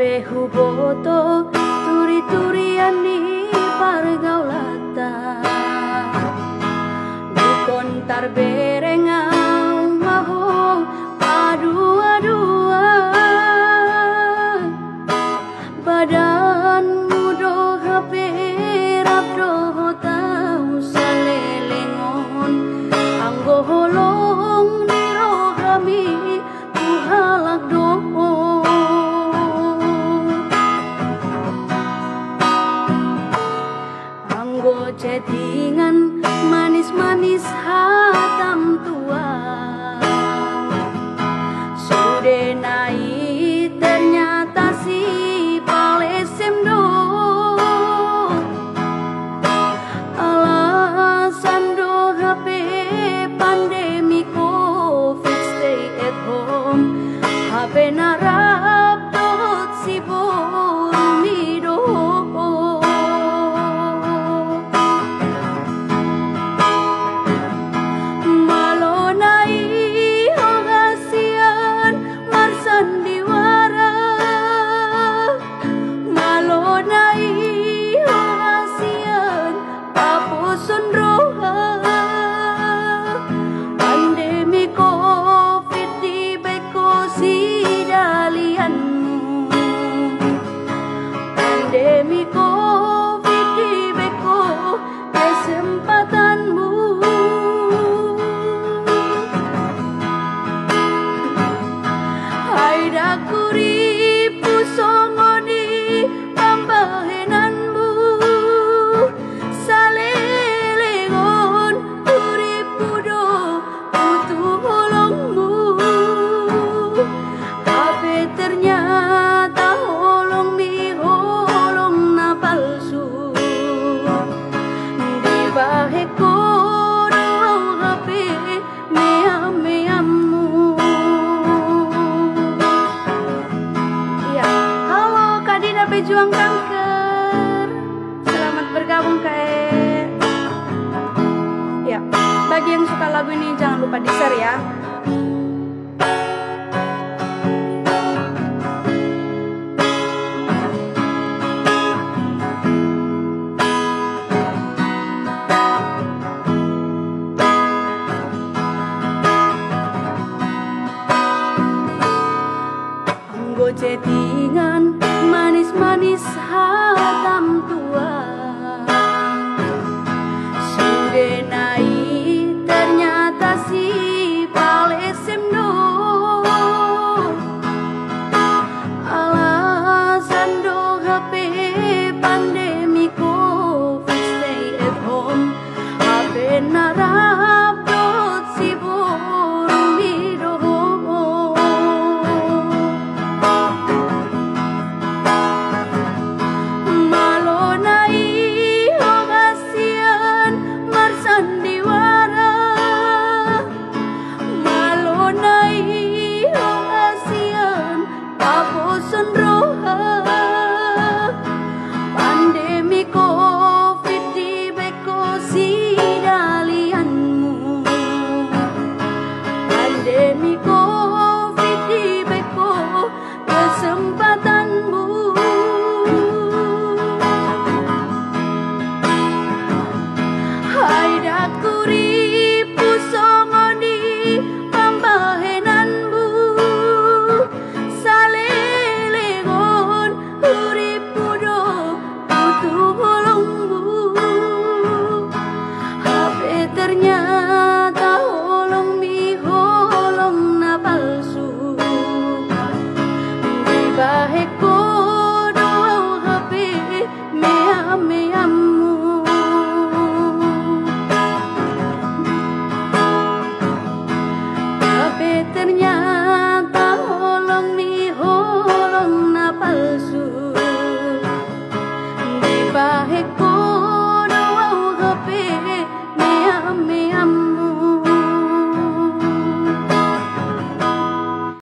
Hape huboto turi-turian di pargaulata Dukon tarberengau maho adua-dua Badan mudo hape rabdo tau salelengon Anggo holong niro kami tuhalak doho Chattingan manis-manis hatam tua Sudah naik ternyata si palesem do Alasan do HP pandemi COVID stay at home HP narap dot si borumi do Pandemi COVID di beko kesempatanmu Hai dakuri pusongoni pambahenanmu Salelengon uripudo butuh holongmu Tapi ternyata holong mi palsu di baheko doang HP meam-meammu ya halo Kak Dina pejuang kanker selamat bergabung ya bagi yang suka lagu ini jangan lupa di share ya. Chattingan manis-manis hatam tua Sudah naik ternyata si palesem do Alasan do HP pandemi COVID stay at home HP narap dot si borumi do Pandemi COVID di beko si dalianmu Pandemi COVID di beko kesempatanmu Hai dakuri pusongoni pambahenanmu Salelengon uripudo butuh holongmu HP ternyata